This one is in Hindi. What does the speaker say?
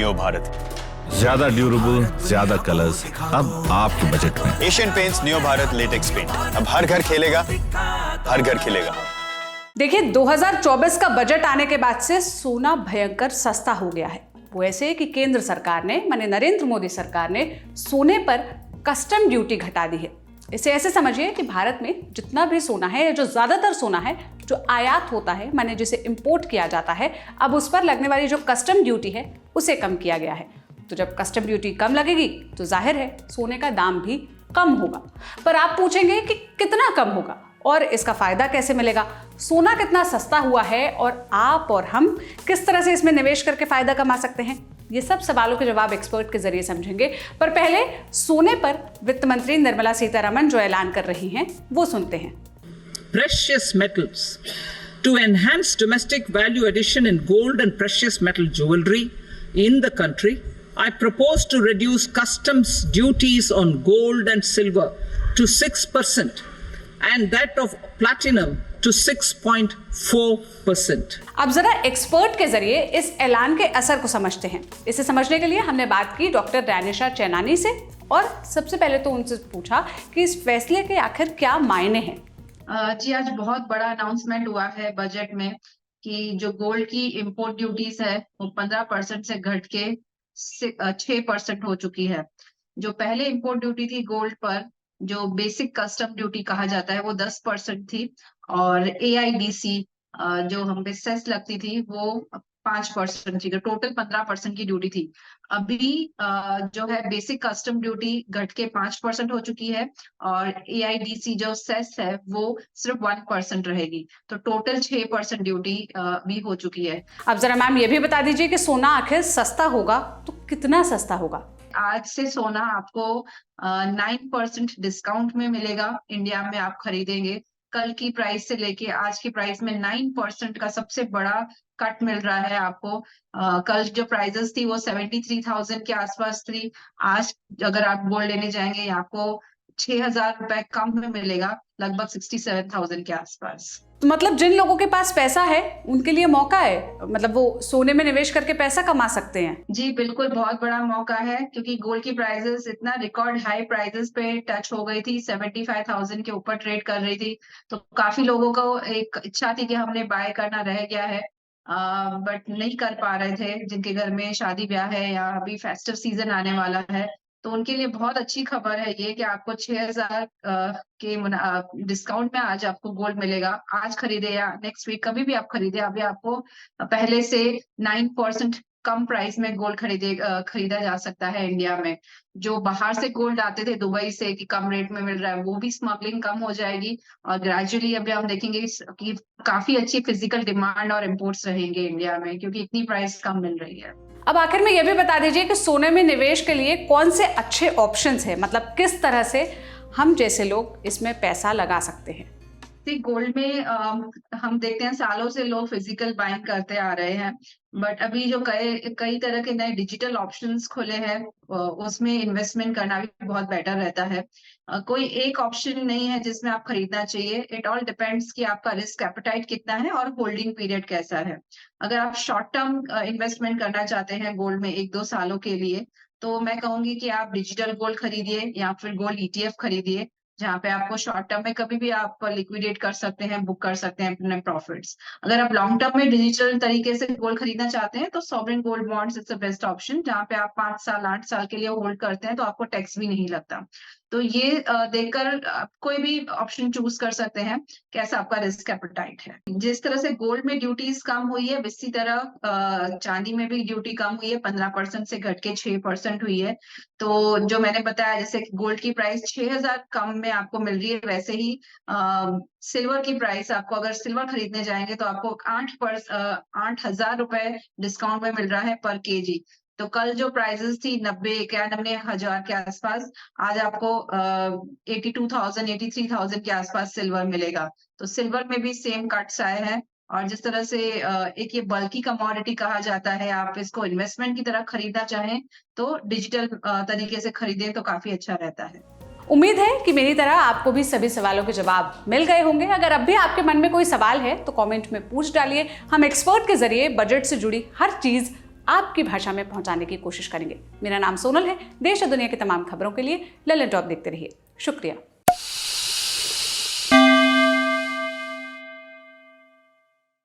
नियो भारत। ज्यादा ड्यूरेबल, ज्यादा कलर्स, अब आपके बजट में। Asian Paints Neo Bharat latex paint, अब हर घर खेलेगा, हर घर खिलेगा। देखिए 2024 का बजट आने के बाद से सोना भयंकर सस्ता हो गया है। वो ऐसे कि केंद्र सरकार ने, माने नरेंद्र मोदी सरकार ने सोने पर कस्टम ड्यूटी घटा दी है। इसे ऐसे समझिए कि भारत में जितना भी सोना है, या जो ज्यादातर सोना है जो आयात होता है, माने जिसे इंपोर्ट किया जाता है, अब उस पर लगने वाली जो कस्टम ड्यूटी है उसे कम किया गया है। तो जब कस्टम ड्यूटी कम लगेगी तो जाहिर है सोने का दाम भी कम होगा। पर आप पूछेंगे कि कितना कम होगा और इसका फायदा कैसे मिलेगा, सोना कितना सस्ता हुआ है और आप और हम किस तरह से इसमें निवेश करके फायदा कमा सकते हैं, ये सब सवालों के जवाब एक्सपर्ट के जरिए समझेंगे। पर पहले सोने पर वित्त मंत्री निर्मला सीतारमण जो ऐलान कर रही हैं वो सुनते हैं। Precious metals. To enhance domestic value addition in gold and precious metal jewelry in the country, I propose to reduce customs duties on gold and silver to 6% and that of platinum to 6.4%. अब जरा एक्सपर्ट के जरिए इस ऐलान के असर को समझते हैं। इसे समझने के लिए हमने बात की डॉक्टर रैनिशा चैनानी से और सबसे पहले तो उनसे पूछा कि इस फैसले के आखिर क्या मायने हैं। जी, आज बहुत बड़ा अनाउंसमेंट हुआ है बजट में कि जो गोल्ड की इंपोर्ट ड्यूटीज है वो 15% से घट के 6% हो चुकी है। जो पहले इंपोर्ट ड्यूटी थी गोल्ड पर, जो बेसिक कस्टम ड्यूटी कहा जाता है, वो 10% थी और AIDC जो हम पे सेस लगती थी वो 5% थी। टोटल 15% की ड्यूटी थी। अभी जो है बेसिक कस्टम ड्यूटी घट के 5% हो चुकी है और AIDC जो सेस है वो सिर्फ 1% रहेगी। तो टोटल 6% ड्यूटी भी हो चुकी है। अब जरा मैम ये भी बता दीजिए कि सोना आखिर सस्ता होगा तो कितना सस्ता होगा। आज से सोना आपको 9% डिस्काउंट में मिलेगा। इंडिया में आप खरीदेंगे कल की प्राइस से लेके आज की प्राइस में 9% का सबसे बड़ा कट मिल रहा है आपको। कल जो प्राइजेस थी वो 73,000 के आसपास थी। आज अगर आप गोल्ड लेने जाएंगे आपको 6,000 रुपए कम में मिलेगा, लगभग 67,000 के आसपास। तो मतलब जिन लोगों के पास पैसा है उनके लिए मौका है, मतलब वो सोने में निवेश करके पैसा कमा सकते हैं। जी बिल्कुल, बहुत बड़ा मौका है क्योंकि गोल्ड की प्राइसेस इतना रिकॉर्ड हाई प्राइसेस पे टच हो गई थी, 75,000 के ऊपर ट्रेड कर रही थी। तो काफी लोगों को एक इच्छा थी कि हमने बाय करना रह गया है, बट नहीं कर पा रहे थे, जिनके घर में शादी ब्याह है या अभी फेस्टिव सीजन आने वाला है। तो उनके लिए बहुत अच्छी खबर है ये कि आपको 6,000 के डिस्काउंट में आज आपको गोल्ड मिलेगा। आज खरीदे या नेक्स्ट वीक कभी भी आप खरीदे, अभी आपको पहले से 9% कम प्राइस में गोल्ड खरीदा जा सकता है इंडिया में। जो बाहर से गोल्ड आते थे दुबई से कि कम रेट में मिल रहा है, वो भी स्मगलिंग कम हो जाएगी और ग्रेजुअली अभी हम देखेंगे कि काफी अच्छी फिजिकल डिमांड और इम्पोर्ट्स रहेंगे इंडिया में क्योंकि इतनी प्राइस कम मिल रही है। अब आखिर में यह भी बता दीजिए कि सोने में निवेश के लिए कौन से अच्छे ऑप्शंस हैं, मतलब किस तरह से हम जैसे लोग इसमें पैसा लगा सकते हैं। गोल्ड में हम देखते हैं सालों से लोग फिजिकल बाइंग करते आ रहे हैं, बट अभी जो कई तरह के नए डिजिटल ऑप्शंस खुले हैं उसमें इन्वेस्टमेंट करना भी बहुत बेटर रहता है। कोई एक ऑप्शन नहीं है जिसमें आप खरीदना चाहिए। इट ऑल डिपेंड्स कि आपका रिस्क एपेटाइट कितना है और होल्डिंग पीरियड कैसा है। अगर आप शॉर्ट टर्म इन्वेस्टमेंट करना चाहते हैं गोल्ड में 1-2 सालों के लिए, तो मैं कहूंगी कि आप डिजिटल गोल्ड खरीदिए या फिर गोल्ड ETF खरीदिए, जहाँ पे आपको शॉर्ट टर्म में कभी भी आप लिक्विडेट कर सकते हैं, बुक कर सकते हैं अपने प्रॉफिट्स। अगर आप लॉन्ग टर्म में डिजिटल तरीके से गोल्ड खरीदना चाहते हैं तो sovereign gold bonds it's the best option, जहाँ पे आप 5 साल 8 साल के लिए होल्ड करते हैं तो आपको टैक्स भी नहीं लगता। तो ये देखकर आप कोई भी ऑप्शन चूज कर सकते हैं कैसा आपका रिस्क एपेटाइट है। जिस तरह से गोल्ड में ड्यूटीज कम हुई है इसी तरह चांदी में भी ड्यूटी कम हुई है, 15% से घट के 6% हुई है। तो जो मैंने बताया जैसे गोल्ड की प्राइस 6,000 कम में आपको मिल रही है, वैसे ही सिल्वर की प्राइस आपको अगर सिल्वर खरीदने जाएंगे तो आपको 8,000 रुपए डिस्काउंट में मिल रहा है पर KG। तो कल जो प्राइसेस थी 90-91 हजार के आसपास, आज आपको 82,000 83,000 के आसपास सिल्वर मिलेगा। तो सिल्वर में भी सेम कट्स आए हैं और जिस तरह से एक ये बल्की कमोडिटी कहा जाता है, आप इसको इन्वेस्टमेंट की तरह खरीदना चाहें तो डिजिटल तरीके से खरीदें तो काफी अच्छा रहता है। उम्मीद है कि मेरी तरह आपको भी सभी सवालों के जवाब मिल गए होंगे। अगर अब भी आपके मन में कोई सवाल है तो कमेंट में पूछ डालिए। हम एक्सपर्ट के जरिए बजट से जुड़ी हर चीज आपकी भाषा में पहुंचाने की कोशिश करेंगे। मेरा नाम सोनल है। देश और दुनिया की तमाम खबरों के लिए ललन टॉप देखते रहिए। शुक्रिया।